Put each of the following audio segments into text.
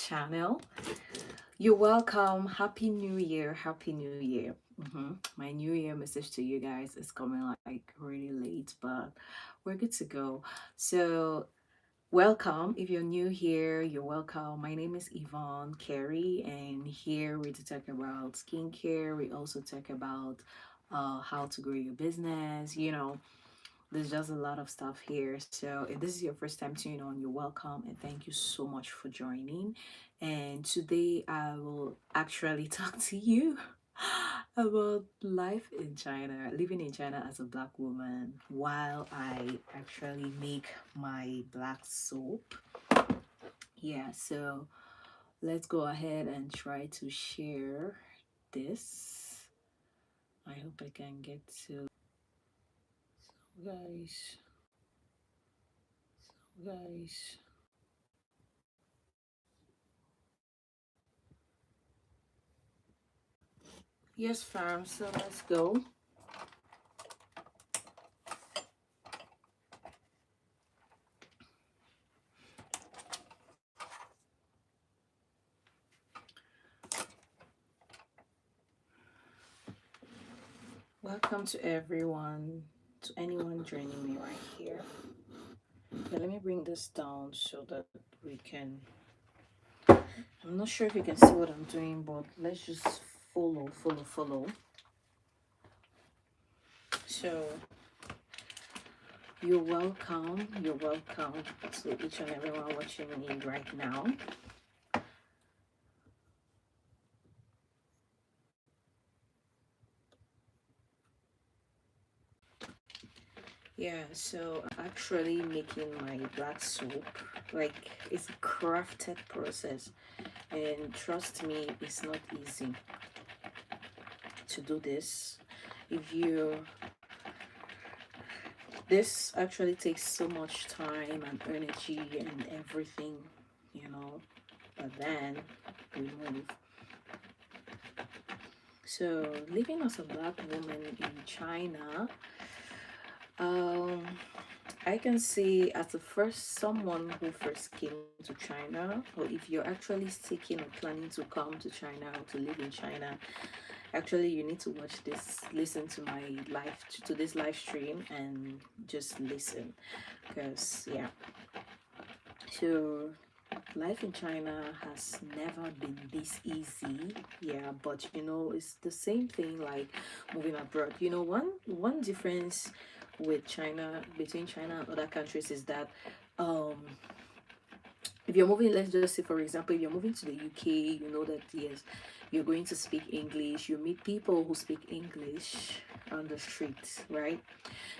channel. You're welcome. Happy New Year. Happy New Year. My New Year message to you guys is coming like really late, but we're good to go. So, welcome. If you're new here, you're welcome. My name is Yvonne Carey, and here we to talk about skincare. We also talk about how to grow your business, there's just a lot of stuff here. So if this is your first time tuning on, you're welcome and thank you so much for joining. And today I will actually talk to you about life in China, living in China as a black woman while I actually make my black soap. Yeah, so let's go ahead and try to share this. I hope I can get to guys. Guys. Yes, fam. So let's go. Welcome to everyone, to anyone joining me right here. Okay, let me bring this down so that we can. I'm not sure if you can see what I'm doing, but let's just follow. So, you're welcome. You're welcome to each and everyone watching me right now. Yeah, so I'm actually making my black soap. Like, it's a crafted process, and trust me, it's not easy to do this. If you This actually takes so much time and energy and everything, but then we move. So living as a black woman in China, um I can say as the first someone who first came to China, or if you're actually seeking or planning to come to China or to live in China, actually you need to watch this, listen to my live to this live stream and just listen, because yeah, so life in China has never been this easy. Yeah, but it's the same thing like moving abroad. One difference with China, between China and other countries, is that um if you're moving, let's just say for example, if you're moving to the UK, you know that yes, you're going to speak English. You meet people who speak English on the streets, right?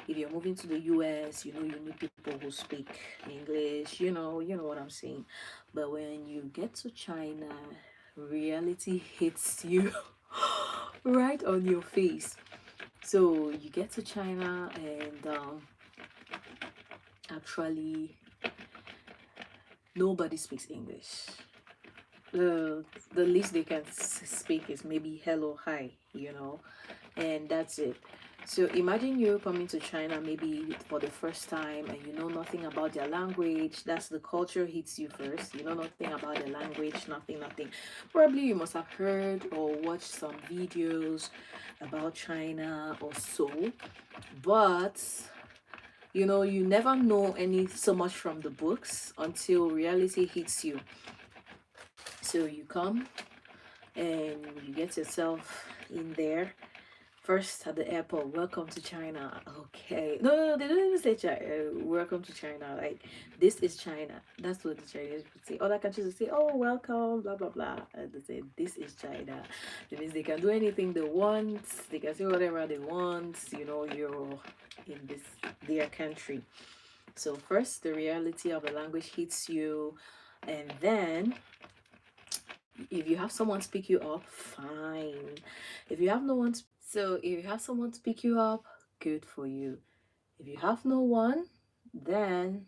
If you're moving to the US, you meet people who speak English. You know what I'm saying. But when you get to China, reality hits you right on your face. So you get to China and actually nobody speaks English. The least they can speak is maybe hello, hi, and that's it. So imagine you coming to China maybe for the first time and you know nothing about their language. That's the culture hits you first. You know nothing about their language, nothing. Probably you must have heard or watched some videos about China or so, but you never know any so much from the books until reality hits you. So you come and you get yourself in there. First at the airport, welcome to China. Okay. No, they don't even say China. Welcome to China. Like, this is China. That's what the Chinese would say. Other countries would say, oh, welcome, blah, blah, blah. And they say, this is China. That means they can do anything they want. They can say whatever they want. You're in their country. So first, the reality of the language hits you. And then if you have someone speak you up, fine. If you have no one, if you have someone to pick you up, good for you. If you have no one, then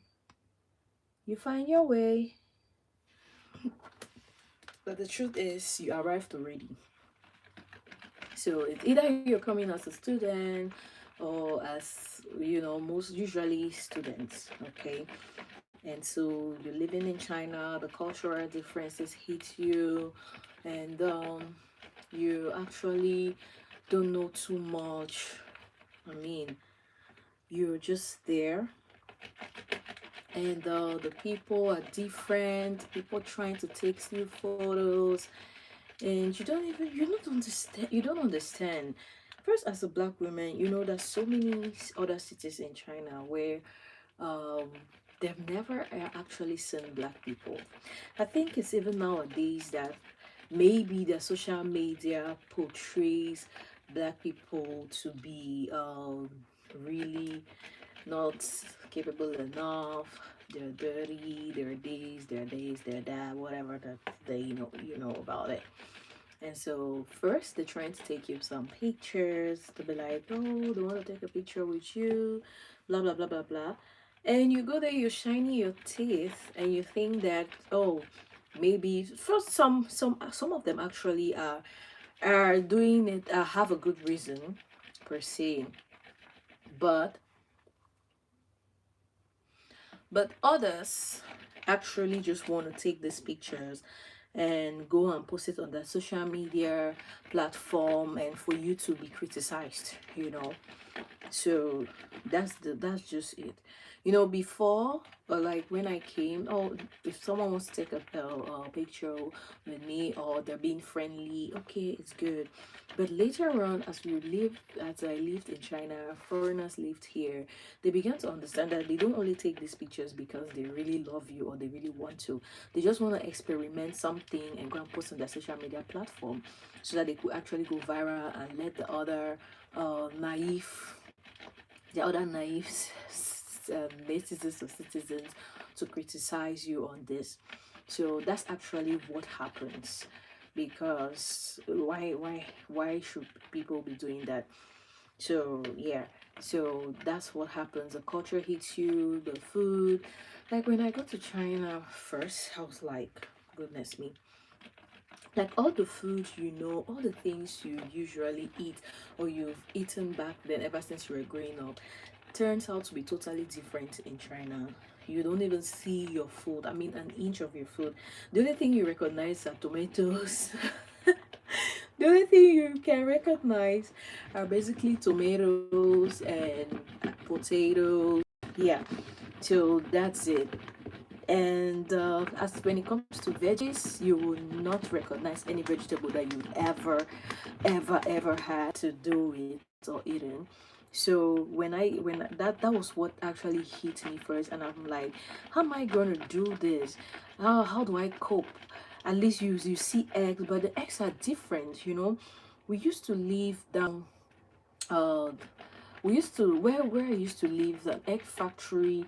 you find your way. But the truth is, you arrived already. So it's either you're coming as a student or as most usually students, okay? And so you're living in China, the cultural differences hit you, and you actually don't know too much. I mean, you're just there, and the people are different, people trying to take you photos, and you don't understand. First, as a black woman, you know there's so many other cities in China where um they've never actually seen black people. I think it's even nowadays that maybe the social media portrays black people to be really not capable enough. They're dirty, they're that, whatever that they you know about it. And so first they're trying to take you some pictures to be like, oh, they want to take a picture with you, blah blah blah blah blah. And you go there, you shiny your teeth, and you think that, oh, maybe first some of them actually are doing it, have a good reason per se, but others actually just want to take these pictures and go and post it on their social media platform, and for you to be criticized, so that's just it. Before, like when I came, oh, if someone wants to take a picture with me, or they're being friendly, okay, it's good. But later on, as I lived in China, foreigners lived here, they began to understand that they don't only take these pictures because they really love you or they really want to. They just want to experiment something and go and post on their social media platform, so that they could actually go viral and let uh, naive the other naive citizens or citizens to criticize you on this. So that's actually what happens. Because why should people be doing that? So yeah, so that's what happens. The culture hits you, the food. Like when I got to China first, I was like, goodness me, like all the food, all the things you usually eat or you've eaten back then ever since you were growing up, turns out to be totally different in China. You don't even see your food, I mean an inch of your food. The only thing you recognize are tomatoes. The only thing you can recognize are basically tomatoes and potatoes. Yeah, so that's it. And as when it comes to veggies, you will not recognize any vegetable that you ever had to do with or eaten. So when that was what actually hit me first, and I'm like, how am I gonna do this? How do I cope? At least you see eggs, but the eggs are different. We used to live down uh we used to where I used to live, the egg factory,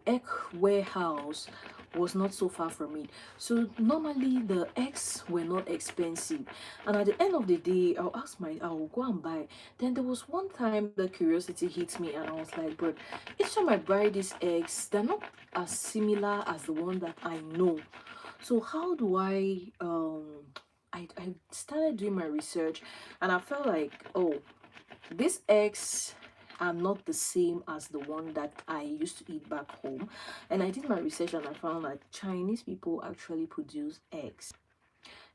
egg warehouse was not so far from it. So normally the eggs were not expensive. And at the end of the day, I'll go and buy. Then there was one time the curiosity hit me and I was like, but each time I buy these eggs, they're not as similar as the one that I know. So how do I started doing my research, and I felt like, oh, these eggs are not the same as the one that I used to eat back home. And I did my research and I found that Chinese people actually produce eggs.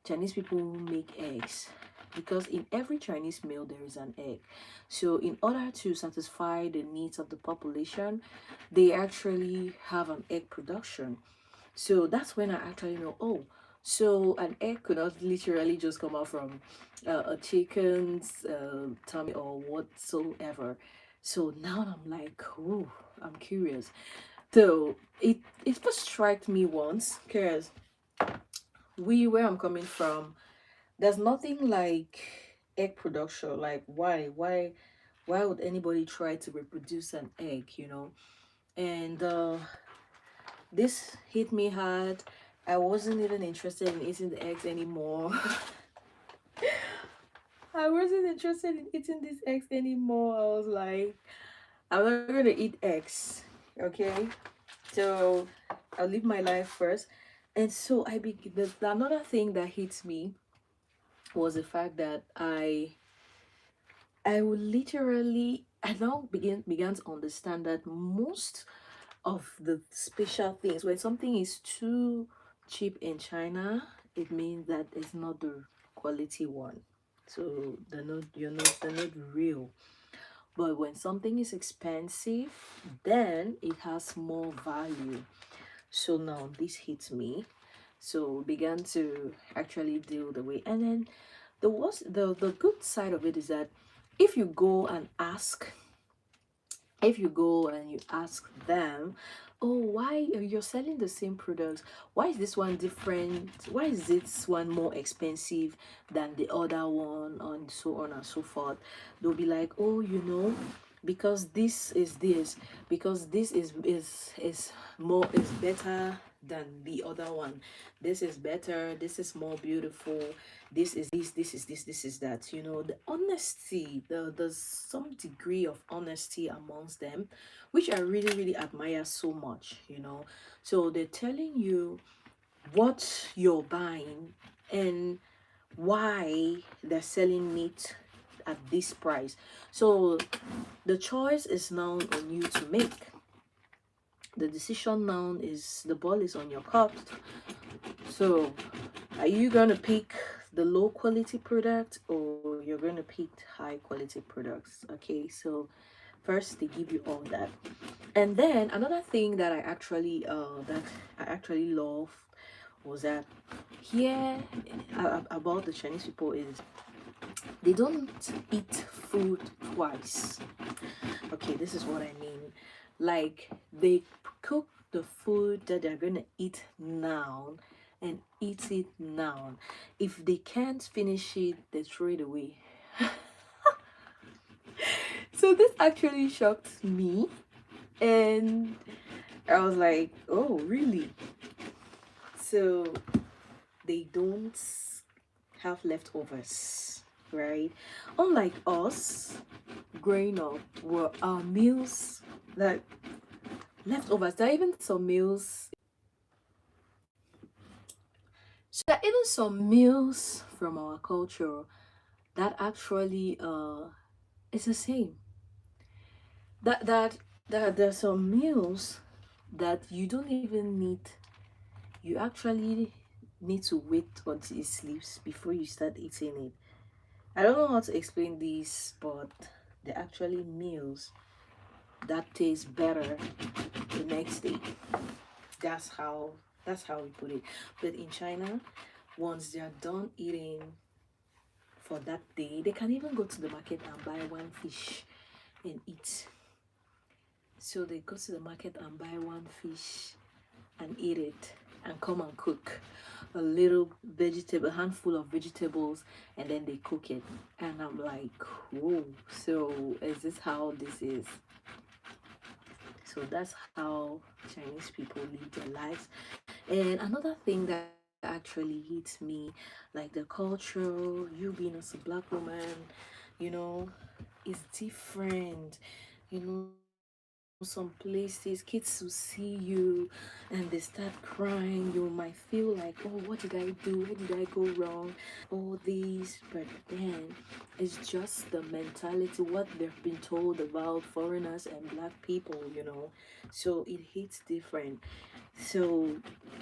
Chinese people make eggs because in every Chinese meal there is an egg. So in order to satisfy the needs of the population, they actually have an egg production. So that's when I actually know, oh, so an egg could not literally just come out from a chicken's tummy or whatsoever. So now I'm like, oh, I'm curious. So it first struck me once, because where I'm coming from, there's nothing like egg production. Like why would anybody try to reproduce an egg? And this hit me hard. I wasn't even interested in eating the eggs anymore. I wasn't interested in eating these eggs anymore. I was like, I'm not gonna eat eggs. Okay. So I'll live my life first. And so another thing that hits me was the fact that I would literally I now began to understand that most of the special things. When something is too cheap in China, it means that it's not the quality one. So they're not real. But when something is expensive, then it has more value. So now this hits me. So began to actually deal the way. And then the good side of it is that if you go and ask if you go and you ask them, oh, why are you selling the same products, why is this one different, why is this one more expensive than the other one, and so on and so forth, they'll be like, oh, because this is this, because this is more, is better than the other one, this is better, this is more beautiful, this is that. The honesty, there's some degree of honesty amongst them, which I really really admire so much. So they're telling you what you're buying and why they're selling it at this price. So the choice is now on you to make. The decision now is, the ball is on your court. So are you gonna pick the low quality product, or you're gonna pick high quality products? Okay, so first they give you all that. And then another thing that I actually love was that here, about the Chinese people, is they don't eat food twice. Okay, this is what I mean. Like, they cook the food that they're gonna eat now and eat it now. If they can't finish it, they throw it away. So this actually shocked me, and I was like, oh, really? So they don't have leftovers, right? Unlike us, growing up, were our meals, like, leftovers. There are even some meals. So there are even some meals from our culture that actually is the same. That there's some meals that you don't even need. You actually need to wait until it sleeps before you start eating it. I don't know how to explain this, but they're actually meals that taste better the next day. That's how we put it. But in China, once they are done eating for that day, they can even go to the market and buy one fish and eat. So they go to the market and buy one fish and eat it, and come and cook a little vegetable, a handful of vegetables, and then they cook it. And I'm like, whoa, so is this how this is? So that's how Chinese people live their lives. And another thing that actually hits me, like the culture, you being as a black woman, you know, is different. Some places kids will see you and they start crying. You might feel like, oh, what did I do? Where did I go wrong? All these, but then it's just the mentality, what they've been told about foreigners and black people. So it hits different. So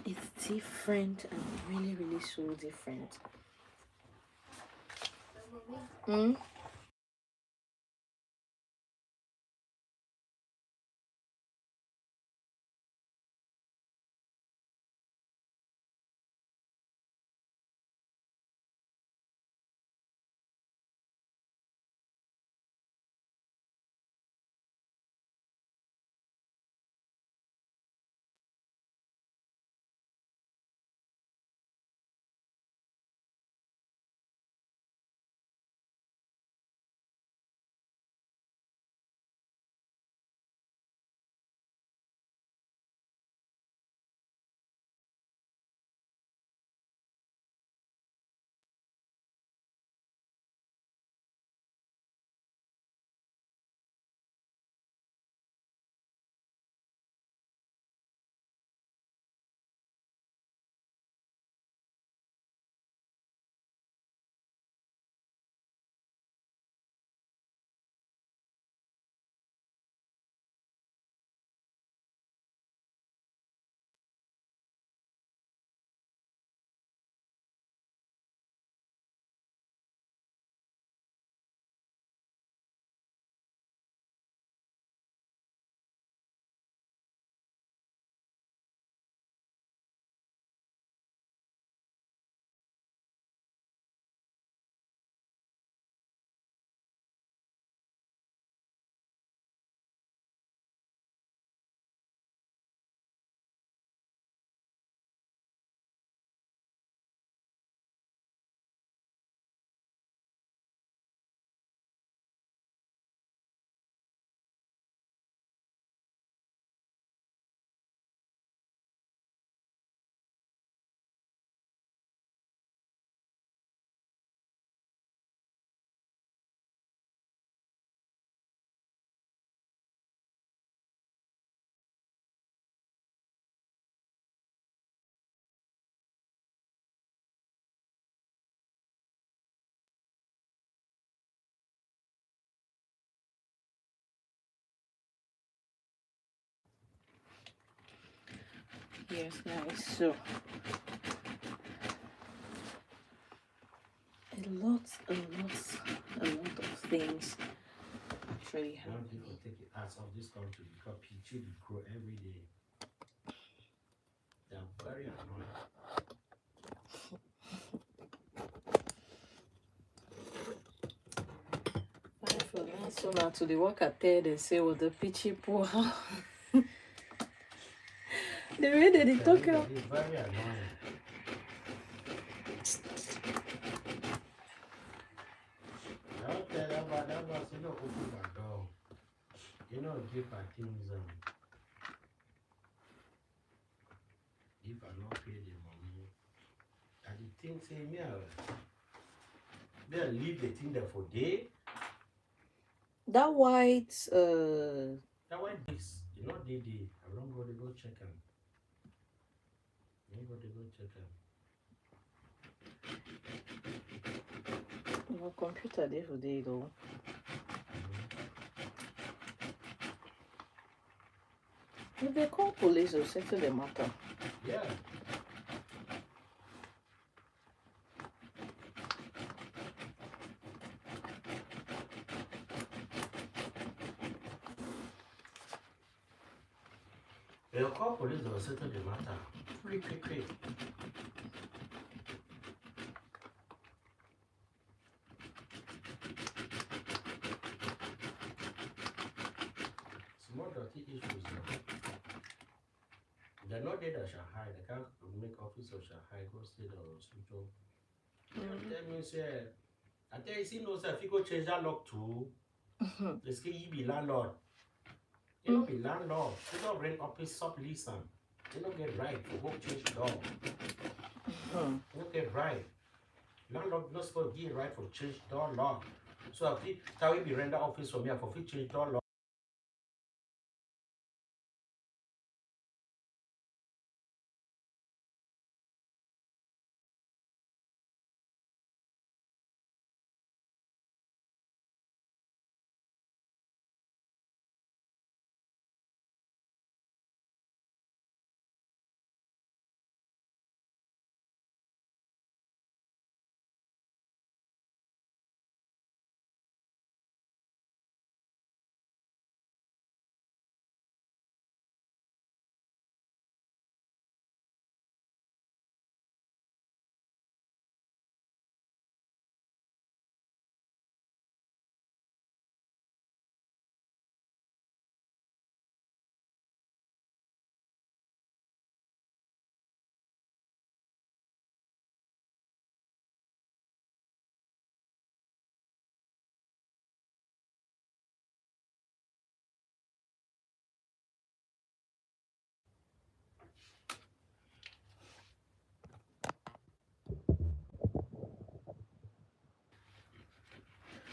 it's different, and really, really so different. Mm? Yes, guys. So a lot of things actually Young happen. people take it out of this country because people grow every day. They are very annoying. For now, so now to the work at there, they say, "Well, the pitchy poor." The way that they talk They're about. very annoying. I'll tell them about that, but you know, open my door. You know, give my things, if I not pay the money, and the thing say, me, they leave the thing there for day. That white, That why this, you know, they, I don't go to go check them. You go to go check them. your computer there for day though. If they call police, they'll settle the matter. Yeah. They'll call police, they'll settle the matter. Quick, quick, quick. Small dirty issues. They're not there that Shanghai. They can't make office of Shanghai go stay there or Suzhou. Tell me, say, I tell you, see, no, sir, if you go change that lock too, they say you be landlord. You don't be landlord. You don't rent office sub lease. You don't get right to go change door. You don't get right. Landlord not supposed to give right for change door lock. So if you tell you be rent office for me, I for change door lock.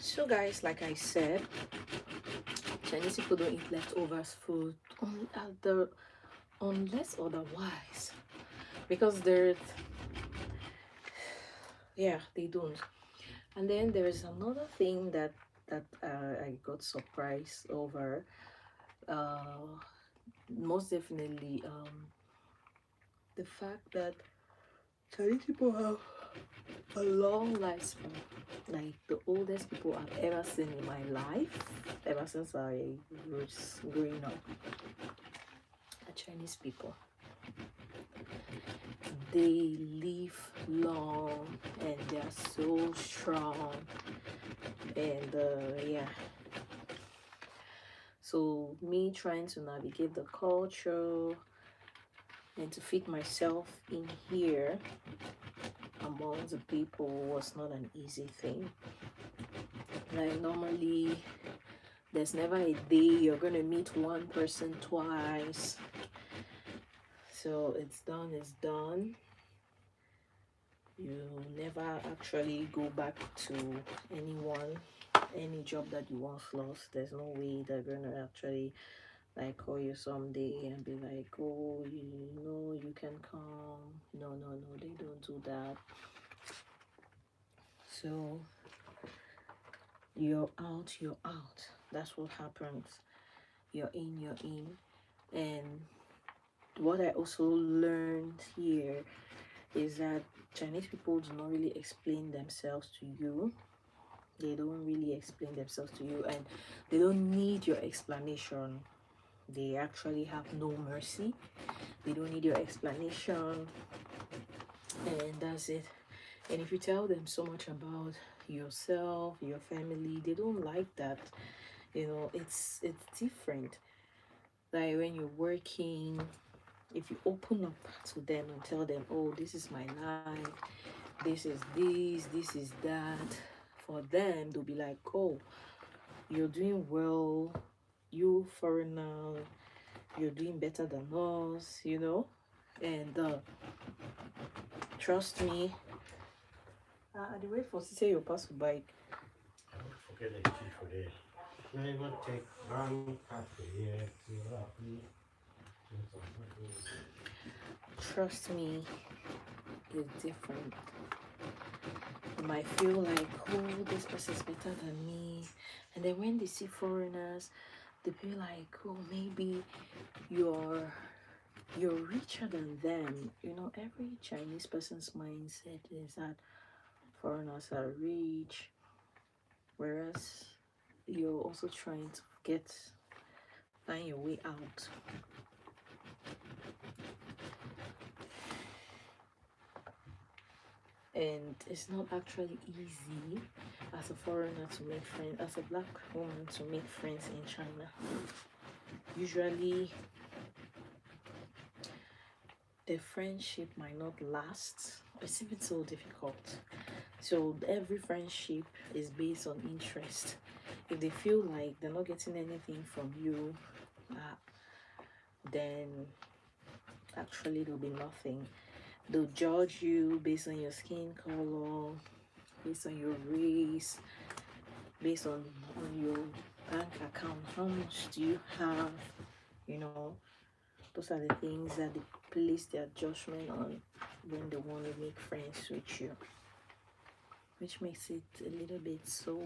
So guys, like I said, Chinese people don't eat leftovers food unless otherwise, because they're, yeah, they don't. And then there is another thing that I got surprised over. Most definitely, the fact that Chinese people have a long lifespan, like the oldest people I've ever seen in my life, ever since I was growing up, are Chinese people. They live long and they are so strong, and yeah. So me trying to navigate the culture and to fit myself in here among the people was not an easy thing. Like normally there's never a day you're gonna meet one person twice. So it's done, it's done. You never actually go back to anyone, any job that you once lost. There's no way they're gonna actually like call you someday and be like, oh, you know, you can come. No, no, no, they don't do that. So you're out, you're out. That's what happens. You're in, you're in. And what I also learned here is that Chinese people do not really explain themselves to you. They don't really explain themselves to you, and they don't need your explanation. They actually have no mercy. They don't need your explanation, and that's it. And if you tell them so much about yourself, your family, they don't like that. It's different. Like when you're working, if you open up to them and tell them, oh, this is my life, this is that, for them they'll be like, oh, you're doing well, you foreigner, you're doing better than us, and trust me. The way for say you pass bike. Don't forget the key for there. Now you want to take one card for here. Trust me, it's different. You might feel like, oh, this person's better than me, and then when they see foreigners, they be like, oh, maybe you're richer than them. Every Chinese person's mindset is that foreigners are rich, whereas you're also trying to find your way out. And it's not actually easy as a foreigner to make friends, as a black woman to make friends in China. Usually the friendship might not last. It's even so difficult. So every friendship is based on interest. If they feel like they're not getting anything from you, then actually there'll be nothing. They'll judge you based on your skin color, based on your race, based on your bank account. How much do you have? Those are the things that they place their judgment on when they want to make friends with you, which makes it a little bit so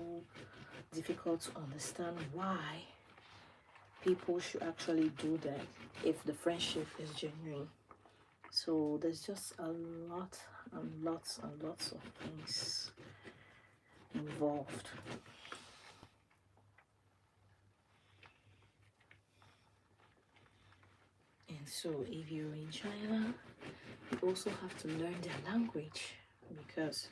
difficult to understand why people should actually do that if the friendship is genuine. So there's just a lot and lots and lots of things involved. And so if you're in China, you also have to learn their language, because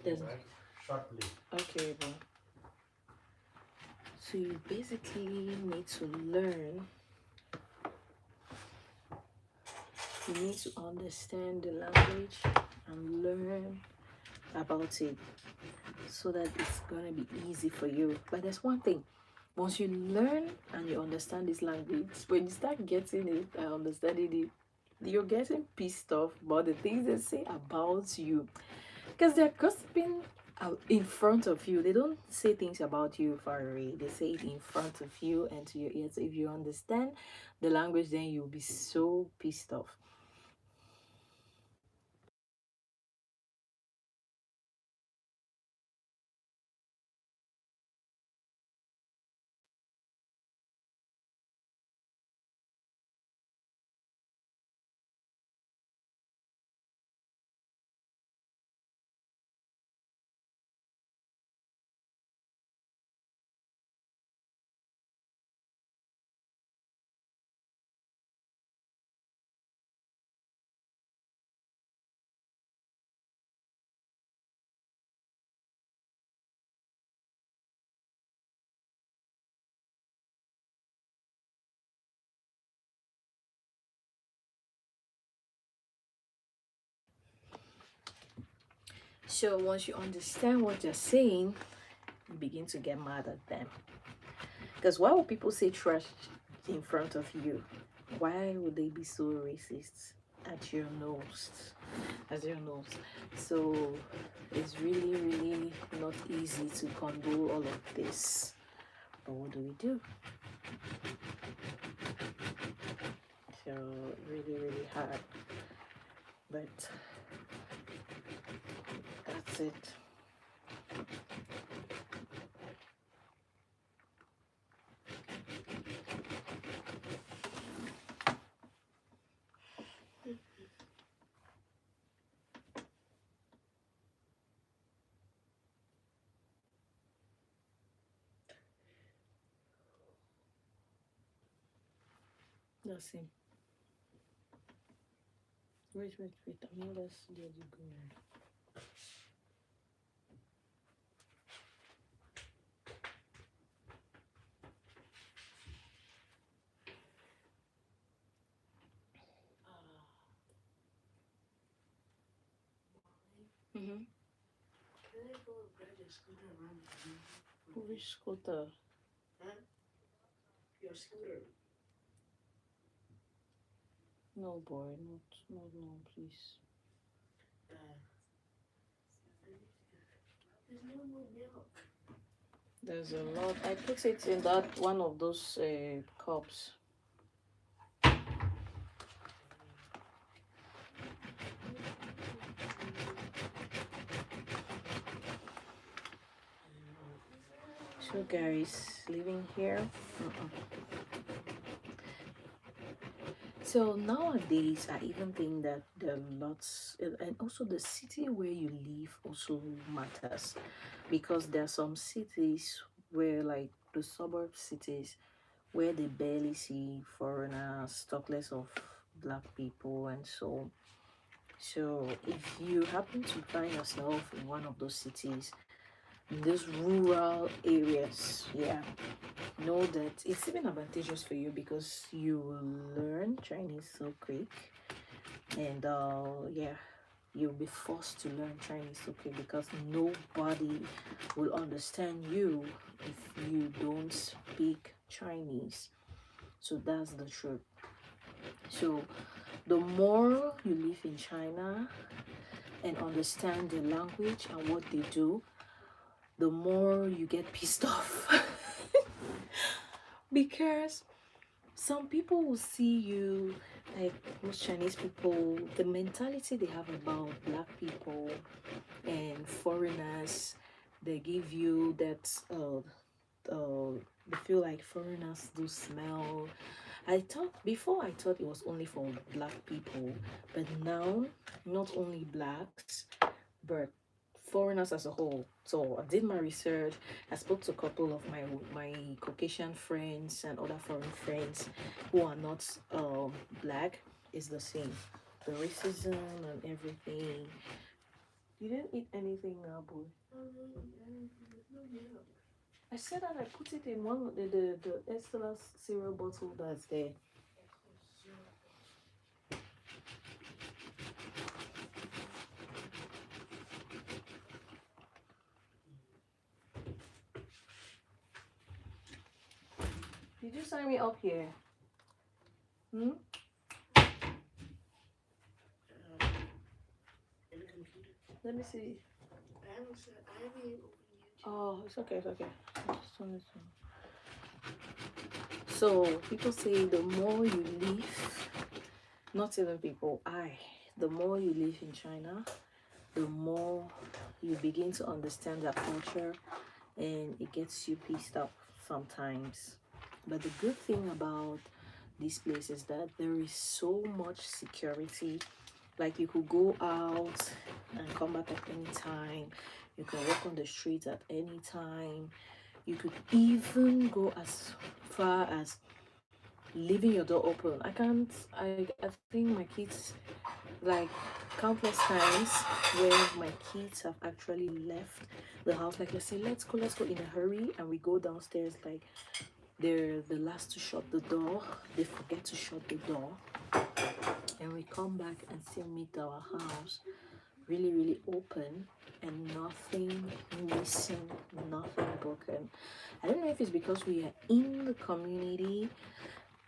there's Shortly. okay, bro. So you basically need to learn. You need to understand the language and learn about it so that it's gonna be easy for you. But there's one thing. Once you learn and you understand this language, when you start getting it and understanding it, you're getting pissed off about the things they say about you, because they're gossiping out in front of you. They don't say things about you far away. They say it in front of you and to your ears. So if you understand the language, then you'll be so pissed off. So once you understand what they're saying, you begin to get mad at them. Because why would people say trash in front of you? Why would they be so racist at your nose? As your nose. So it's really, really not easy to condone all of this. But what do we do? So really, really hard. But that's it. That's him. Wait. I mean, let's let you go. Mm-hmm. Can I go ride a scooter around the community? Which scooter? Huh? Your scooter. No, boy, not, no, please. There's no more milk. There's a lot. I put it in that one of those cups. So, guys, living here. So nowadays, I even think that there are lots, and also the city where you live also matters, because there are some cities where, like the suburb cities, where they barely see foreigners, talk less of black people, and so. So if you happen to find yourself in one of those cities, in those rural areas, yeah, know that it's even advantageous for you because you will learn Chinese so quick, and yeah, you'll be forced to learn Chinese so quick because nobody will understand you if you don't speak Chinese. So that's the truth. So the more you live in China and understand the language and what they do, the more you get pissed off. Because some people will see you, like most Chinese people, the mentality they have about black people and foreigners, they give you that they feel like foreigners do smell. I thought it was only for black people, but now not only blacks but foreigners as a whole. So I did my research. I spoke to a couple of my Caucasian friends and other foreign friends who are not black. It's the same. The racism and everything. You didn't eat anything now, boy. I said that I put it in one of the Estella cereal bottle that's there. Did you sign me up here? Hmm? In the computer. Let me see. I haven't opened YouTube. Oh, it's okay, it's okay. I just wanted to. So people say the more you live, not even people, the more you live in China, the more you begin to understand their culture, and it gets you pissed off sometimes. But the good thing about this place is that there is so much security. Like you could go out and come back at any time. You can walk on the streets at any time. You could even go as far as leaving your door open. I think my kids, like countless times where my kids have actually left the house, like let's say let's go in a hurry, and we go downstairs, like they're the last to shut the door. They forget to shut the door, and we come back and still meet our house really open and nothing missing, nothing broken. I don't know if it's because we are in the community,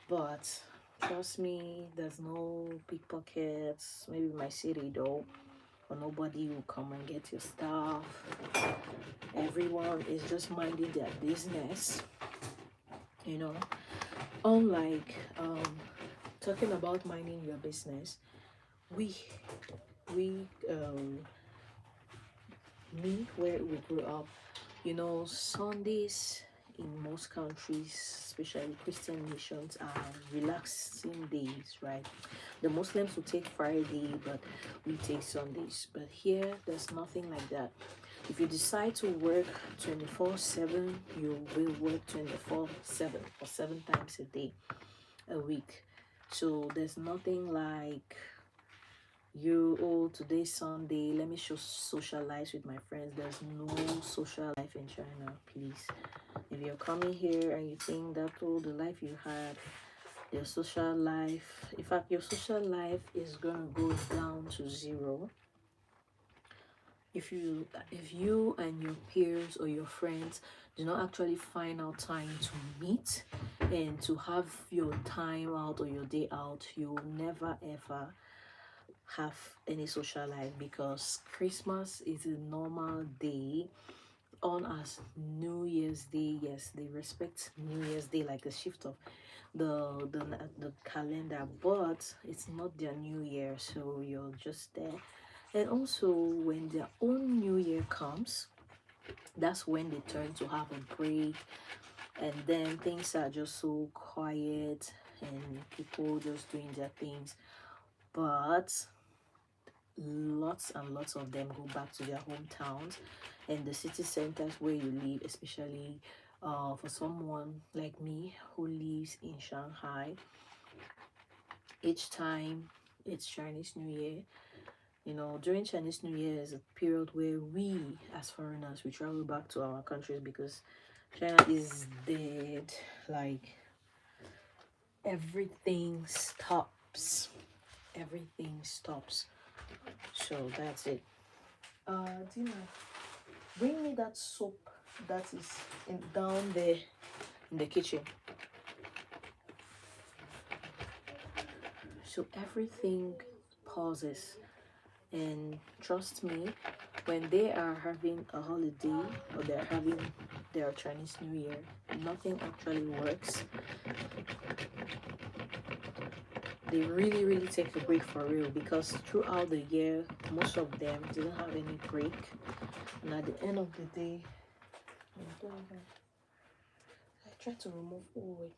but trust me, there's no pickpockets. Maybe my city though, but nobody will come and get your stuff. Everyone is just minding their business, you know. Unlike talking about minding your business, we we me where we grew up, you know, Sundays in most countries, especially Christian nations, are relaxing days, right? The Muslims will take Friday, but we take Sundays. But here, there's nothing like that. If you decide to work 24/7, you will work 24/7 or 7 times a day, a week. So there's nothing like you, oh, today's Sunday, let me socialize with my friends. There's no social life in China, please. If you're coming here and you think that, oh, the life you had, your social life, in fact, your social life is gonna go down to zero if you and your peers or your friends do not actually find out time to meet and to have your time out or your day out. You will never ever have any social life, because Christmas is a normal day on as New Year's Day. Yes, they respect New Year's Day like a shift of the calendar, but it's not their New Year, so you're just there. And also, when their own New Year comes, that's when they turn to have a break, and then things are just so quiet and people just doing their things. But lots and lots of them go back to their hometowns and the city centers where you live, especially for someone like me who lives in Shanghai. Each time it's Chinese New Year, during Chinese New Year is a period where we as foreigners, we travel back to our countries, because China is dead. Like, everything stops. Everything stops. So that's it. Dina, bring me that soap that is down there in the kitchen. So everything pauses, and trust me, when they are having a holiday or they're having their Chinese New Year, nothing actually works. They really, really take a break for real, because throughout the year, most of them didn't have any break. And at the end of the day, I try to remove. Oh wait,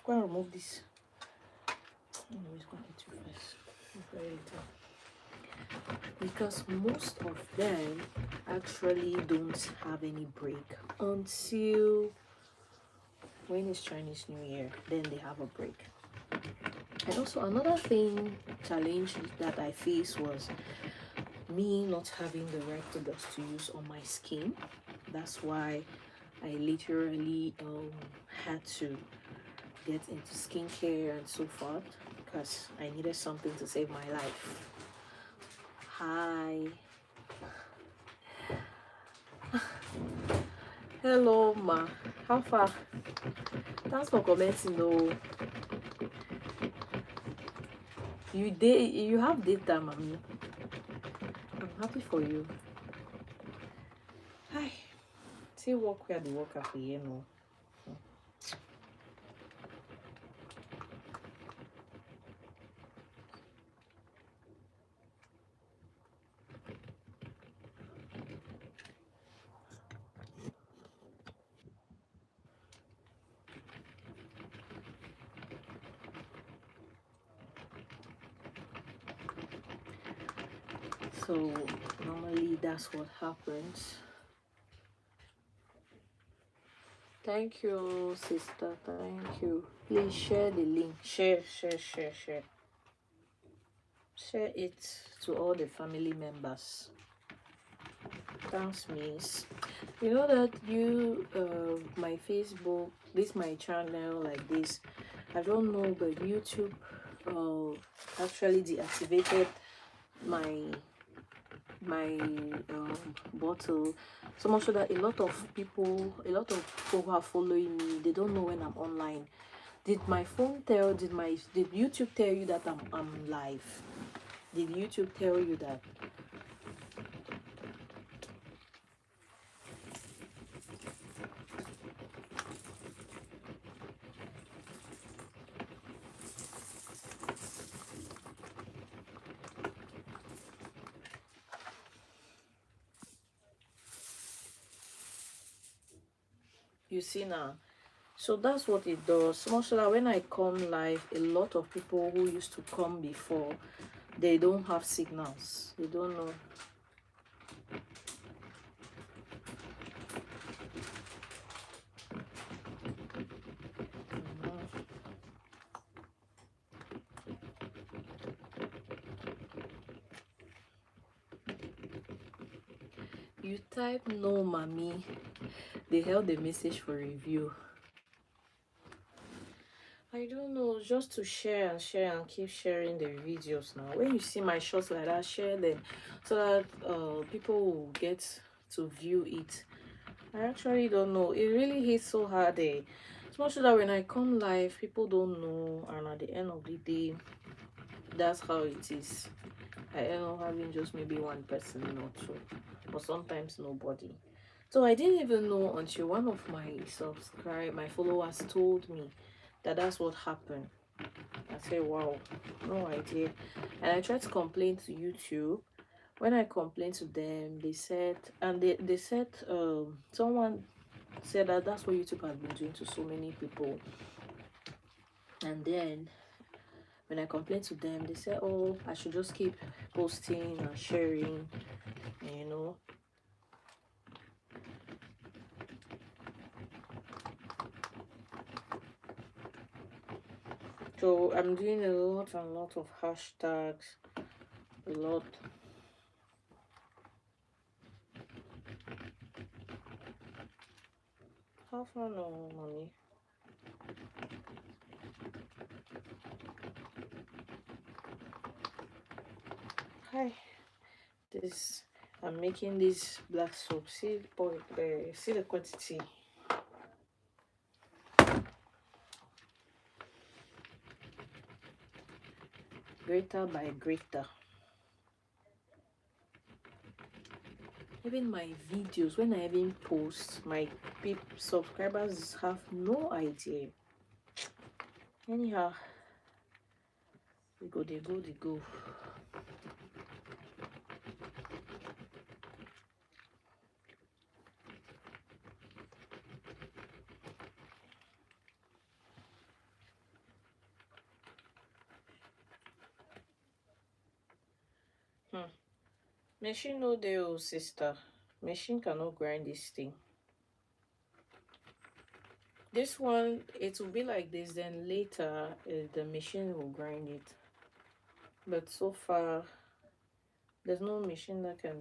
go and remove this. Anyways, go and eat your first. It's very little. Because most of them actually don't have any break until when it's Chinese New Year. Then they have a break. And also another challenge that I faced was me not having the right products to use on my skin. That's why I literally had to get into skincare and so forth, because I needed something to save my life. Hi. Hello, ma. How far? Thanks for commenting. No, you have data, mommy. I'm happy for you. Hi. See, work where the worker for you know. So normally that's what happens. Thank you, sister. Thank you. Please share the link. Share. Share it to all the family members. Thanks, miss. You know that my Facebook, this my channel like this. I don't know, but YouTube actually deactivated my bottle, so much so that a lot of people who are following me, they don't know when I'm online. Did YouTube tell you that I'm live? Did YouTube tell you that? You see now. So that's what it does. So much so that when I come live, a lot of people who used to come before, they don't have signals. They don't know. You type no, mommy. They held the message for review. I don't know, just to share and keep sharing the videos now. When you see my shots like that, share them so that people will get to view it. I actually don't know. It really hits so hard, eh? It's much so that when I come live, people don't know, and at the end of the day, that's how it is. I end up having just maybe one person or two, or sometimes nobody. So I didn't even know until one of my followers told me that that's what happened. I said, wow, no idea. And I tried to complain to YouTube. When I complained to them, they said, and they said, someone said that that's what YouTube has been doing to so many people. And then when I complained to them, they said, oh, I should just keep posting and sharing, you know. So I'm doing a lot and lot of hashtags, a lot. How far no, mommy? Hi. This I'm making this black soap. See, see the quantity. Greater by greater. Even my videos, when I even post, my subscribers have no idea. Anyhow, they go. Machine no dey, oh sister. Machine cannot grind this thing. This one, it will be like this, then later the machine will grind it. But so far, there's no machine that can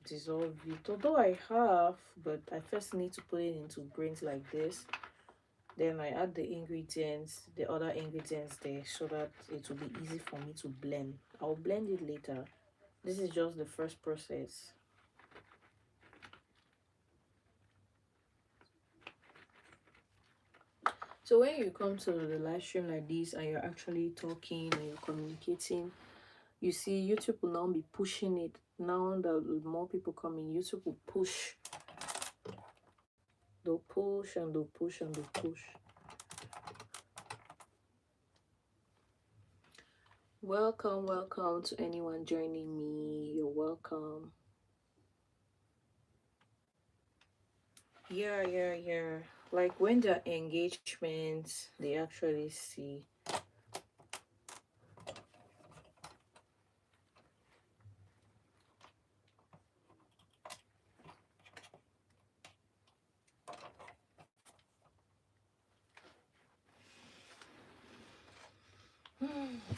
dissolve it. Although I have, but I first need to put it into grains like this. Then I add the ingredients, the other ingredients there, so that it will be easy for me to blend. I'll blend it later. This is just the first process. So when you come to the live stream like this and you're actually talking and you're communicating, you see YouTube will now be pushing it. Now that more people come in, YouTube will push. They'll push and they'll push and they'll push. Welcome to anyone joining me. You're welcome. Yeah. Like when there are engagements, they actually see.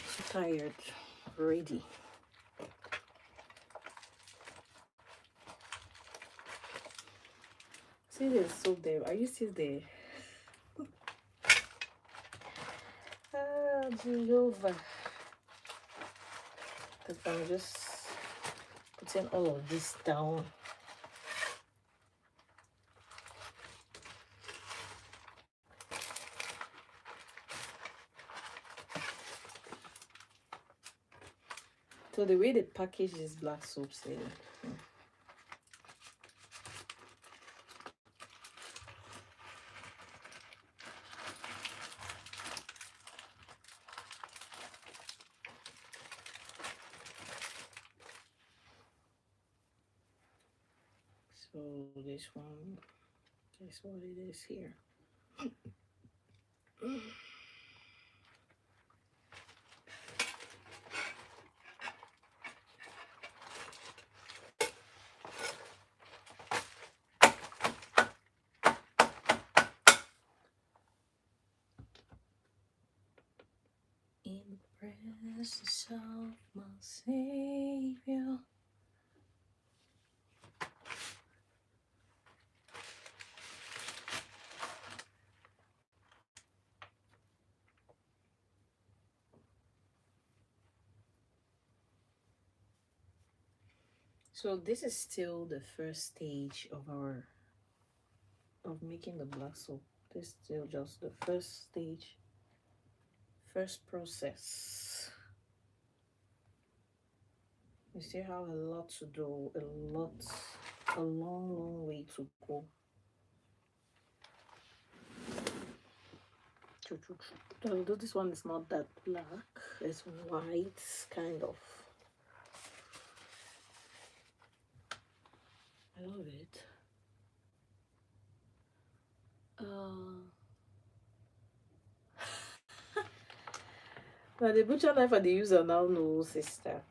So tired already. See, there's soap there. Are you still there? Ah, Jehovah. Because I'm just putting all of this down. So the way they package this black soap, say. So this one is what it is here. In the presence of my Savior. So this is still the first stage of making the black soap. This is still just the first stage, first process. We still have a lot to do, a long way to go. Although this one is not that black, it's white, kind of. I love it. Now the butcher knife I dey use now, no sister.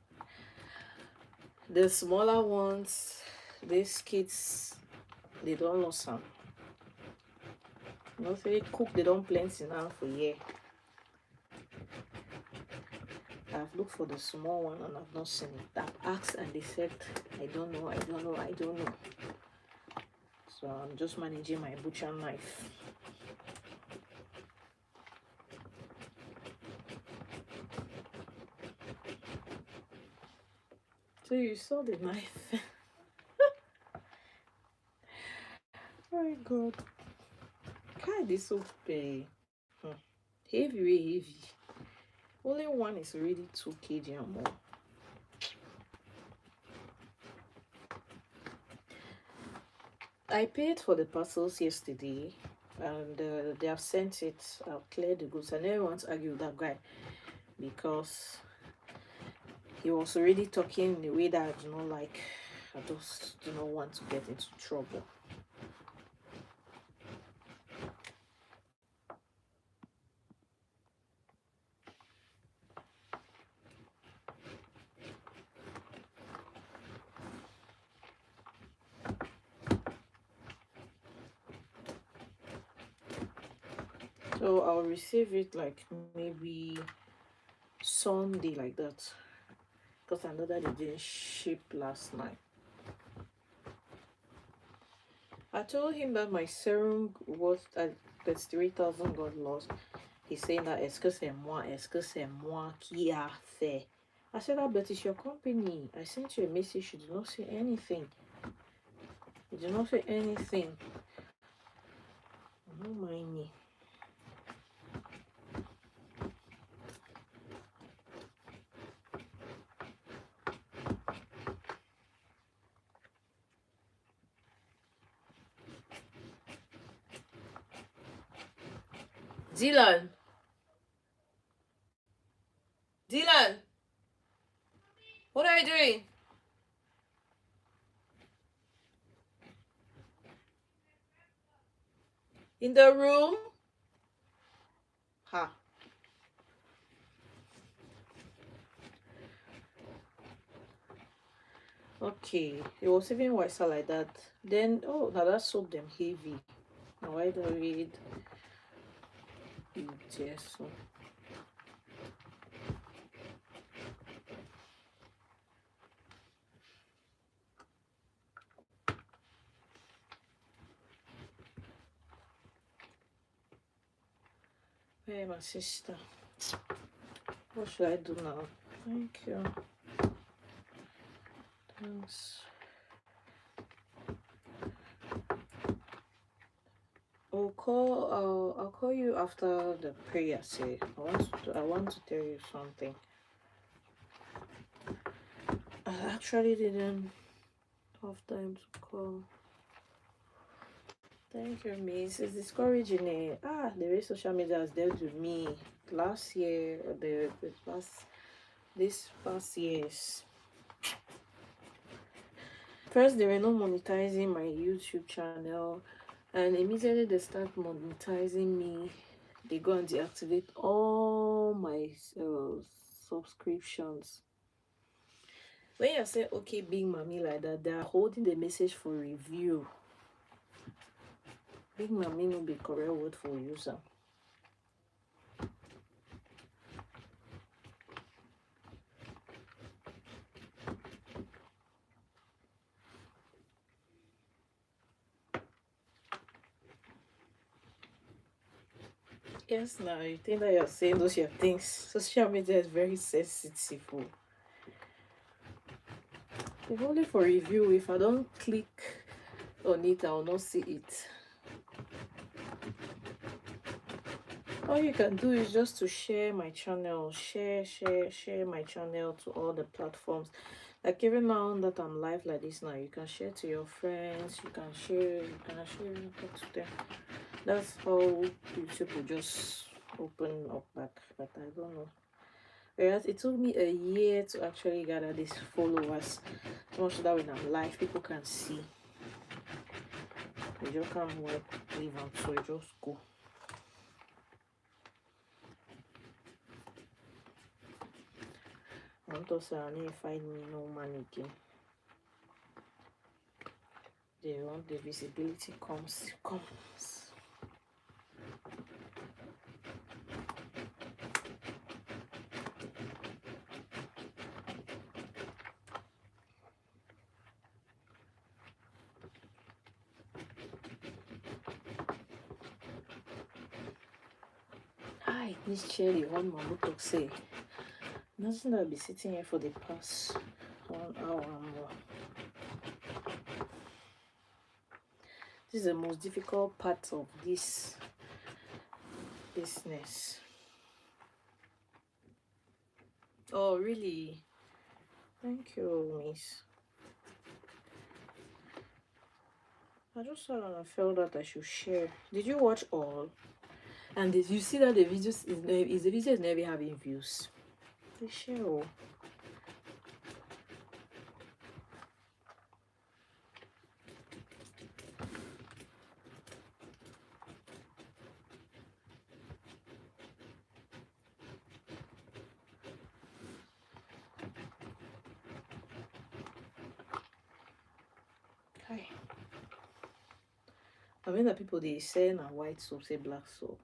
The smaller ones, these kids, they don't know some. You know, say cook, they don't plenty now for year. I've looked for the small one and I've not seen it. I've asked and they said, I don't know. So I'm just managing my butcher knife. So you saw the knife. Oh my god. God, this so big. Heavy. Only one is already 2 kg and more. I paid for the parcels yesterday and they have sent it. I've cleared the goods. I never want to argue with that guy because he was already talking in a way that I do not like. I just do not want to get into trouble. So I'll receive it like maybe Sunday like that. Because I know that they didn't ship last night. I told him that my serum was at 33,000 got lost. He's saying that excusez-moi, qui a fait. I said, I bet it's your company. I sent you a message. You did not say anything. You did not say anything. Don't mind me. Dylan, what are you doing? In the room? Ha. Okay, it was even wiser like that. Then, oh, now that soap them heavy. Now I don't read. Yes. Hey, my sister. What should I do now? Thank you. Thanks. I'll call you after the prayer. Say I want to tell you something. I actually didn't have time to call. Thank you, miss. It's discouraging. The way social media has dealt with me last year, this past years. First, they were not monetizing my YouTube channel, and immediately they start monetizing me. They go and deactivate all my subscriptions. When you say okay, big mommy like that, they are holding the message for review. Big mommy no be correct word for user. Yes, now you think that you're saying those your things. Social media is very sensitive. If only for review. If I don't click on it, I will not see it. All you can do is just to share my channel, share my channel to all the platforms. Like even now that I'm live like this now, you can share to your friends, you can share talk to them. That's how YouTube will just open up back, but I don't know. Whereas it took me a year to actually gather these followers, so much that when I'm live, people can see. You just can't work, leave them, so you just go. I want to say I need to find me no man again. They want the visibility comes. This chair, the one Mamu talk say. Imagine that I'll be sitting here for the past 1 hour and more. This is the most difficult part of this business. Oh, really? Thank you, miss. I just saw and I felt that I should share. Did you watch all? And did you see that the video is never having views? They share all. Hi. I mean that people they say na white soap, say black soap.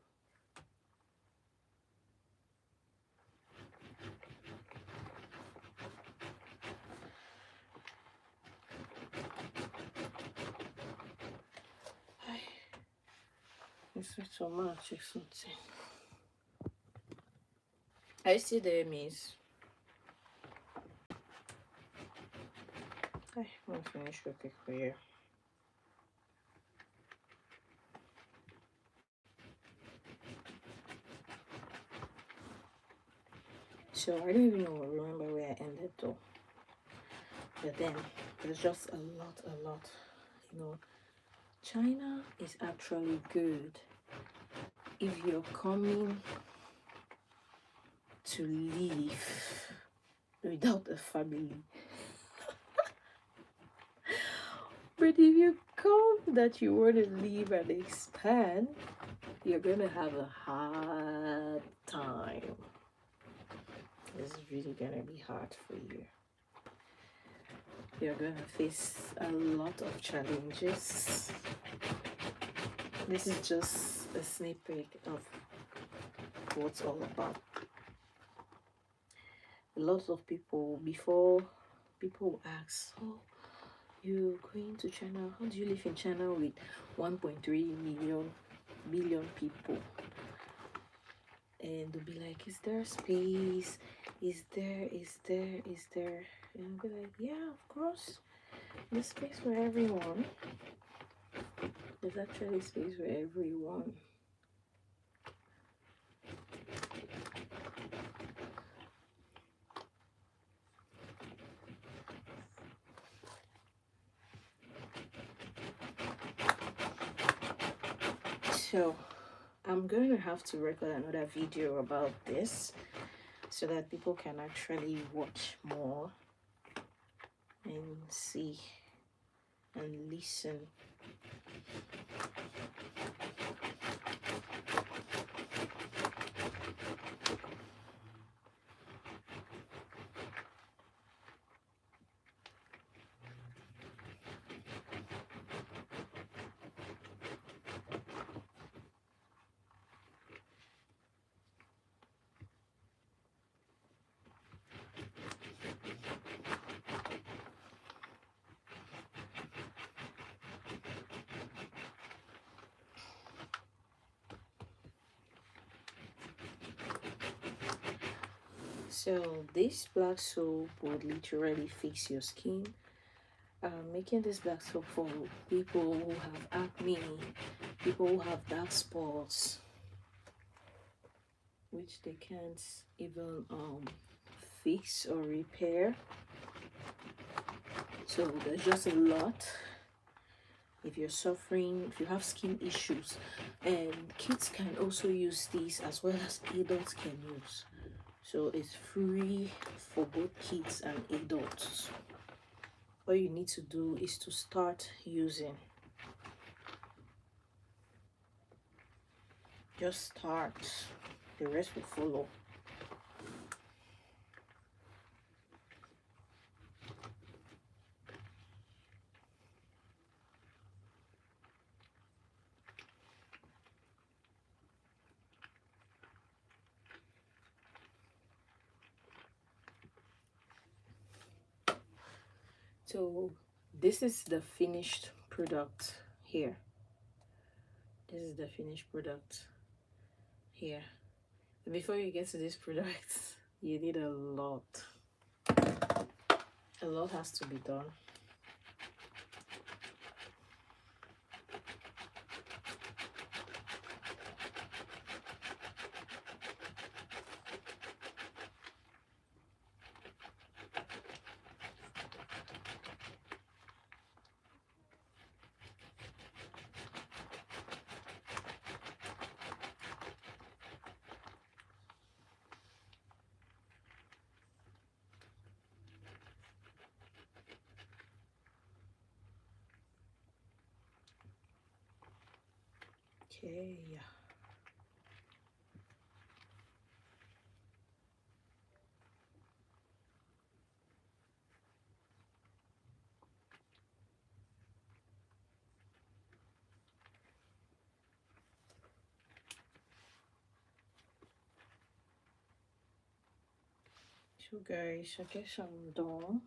Hi. Let's wait for my check something. I see there, miss. Hi, I'm gonna finish real quick for you. So I don't even remember where I ended though. But then there's just a lot. You know, China is actually good if you're coming to live without a family. But if you come that you want to live and expand, you're gonna have a hard time. It's really gonna be hard for you. You're gonna face a lot of challenges. This is just a snippet of what's all about. A lot of people, before people ask, oh, you're going to China, how do you live in China with 1.3 billion people? And they'll be like, is there space? Is there? And I'll be like, yeah, of course. There's space for everyone. There's actually space for everyone. So I'm going to have to record another video about this so that people can actually watch more and see and listen. So this black soap would literally fix your skin Making this black soap for people who have acne, people who have dark spots, which they can't even fix or repair. So there's just a lot. If you're suffering, if you have skin issues, and kids can also use these as well as adults can use. So it's free for both kids and adults. All you need to do is to start using. Just start. The rest will follow. So this is the finished product here. This is the finished product here. Before you get to this product, you need a lot. A lot has to be done. Okay. So guys, I guess I'm done.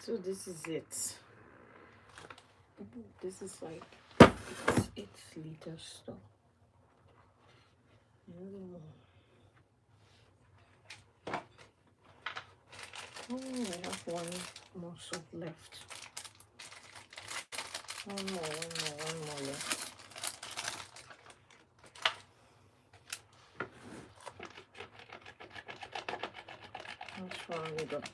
So this is it. This is like it's 8 liters stuff. Oh, I have one more soap left. One more left. What's wrong with that?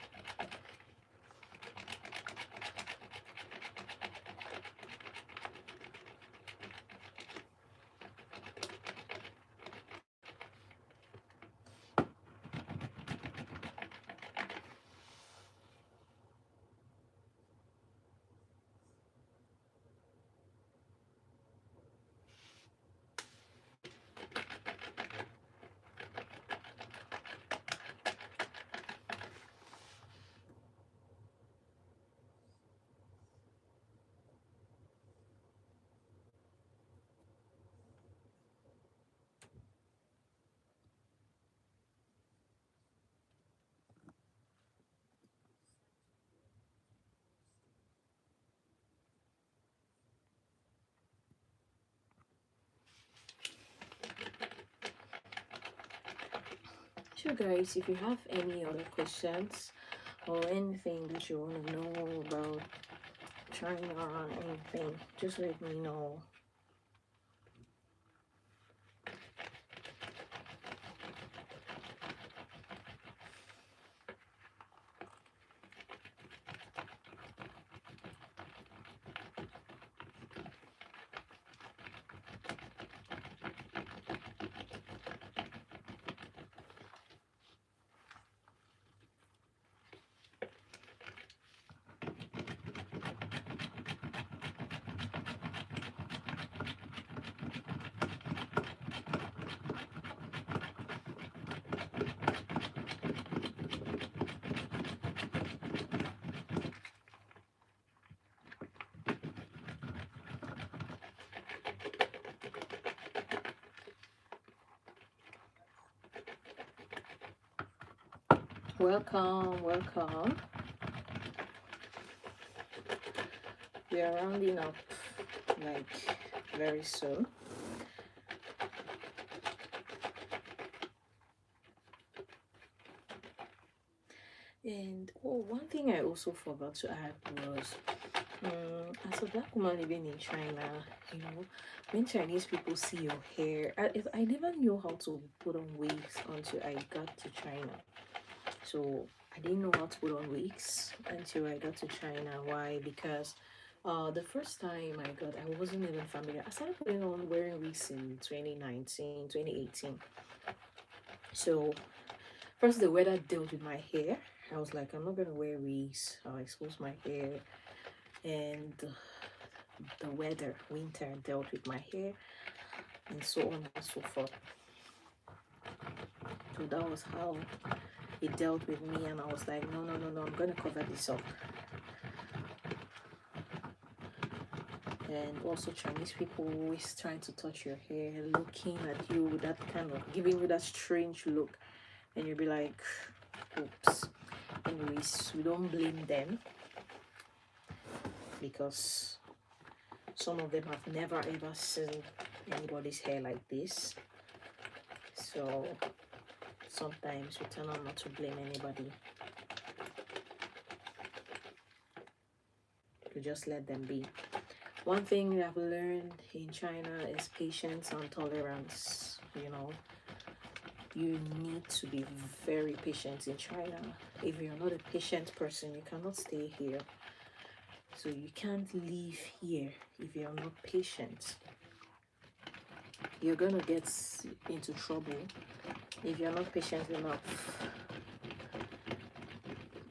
So guys, if you have any other questions or anything that you want to know about trying on anything, just let me know. Welcome, welcome. We are rounding up like very soon. And one thing I also forgot to add was, as a black woman living in China, you know, when Chinese people see your hair, I never knew how to put on wigs until I got to China. So I didn't know how to put on wigs until I got to China. Why? Because the first time I wasn't even familiar. I started putting on wearing wigs in 2019, 2018. So first the weather dealt with my hair. I was like, I'm not gonna wear wigs. I'll expose my hair. And the weather, winter, dealt with my hair, and so on and so forth. So that was how it dealt with me, and I was like, no, no, no, no, I'm gonna cover this up. And also Chinese people always trying to touch your hair, looking at you with that kind of, giving you that strange look, and you'll be like, oops. Anyways, we don't blame them, because some of them have never ever seen anybody's hair like this. So sometimes we tell them not to blame anybody, to just let them be. One thing I've learned in China is patience and tolerance. You know, you need to be very patient in China. If you're not a patient person, you cannot stay here. So you can't live here if you're not patient. You're gonna get into trouble if you're not patient enough.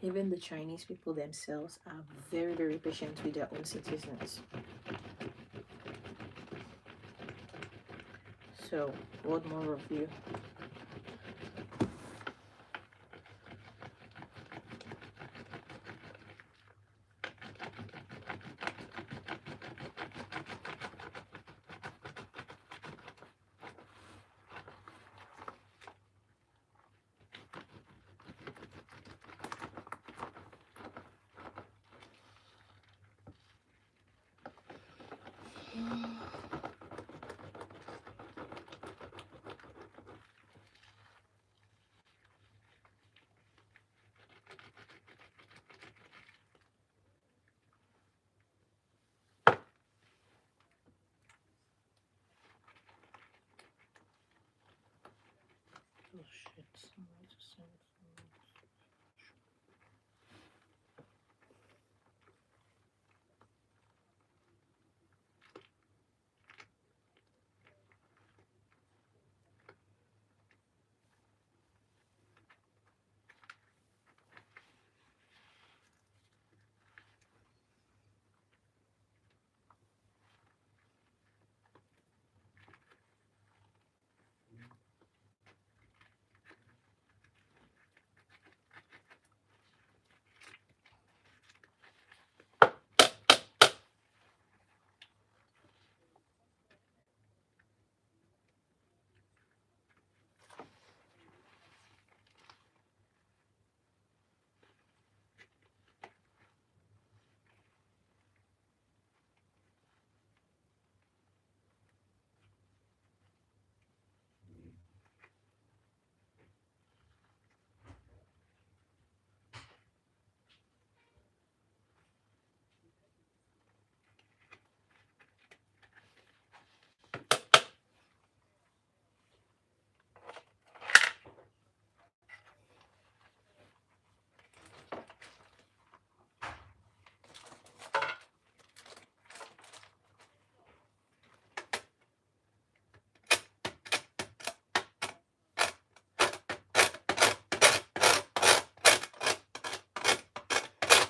Even the Chinese people themselves are very, very patient with their own citizens. So, what more of you? Oh shit, somebody just sent me.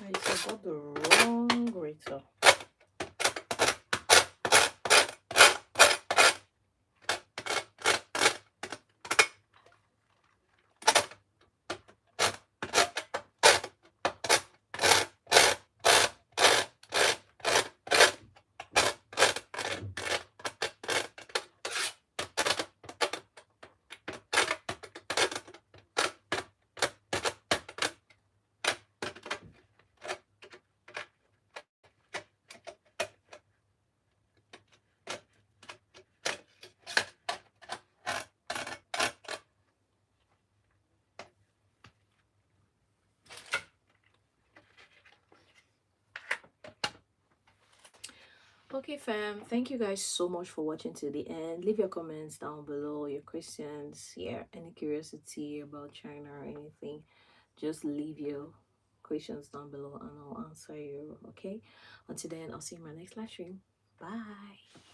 I forgot the wrong grater. Okay, fam. Thank you guys so much for watching to the end. Leave your comments down below, your questions, yeah, any curiosity about China or anything. Just leave your questions down below and I'll answer you. Okay. Until then, I'll see you in my next live stream. Bye.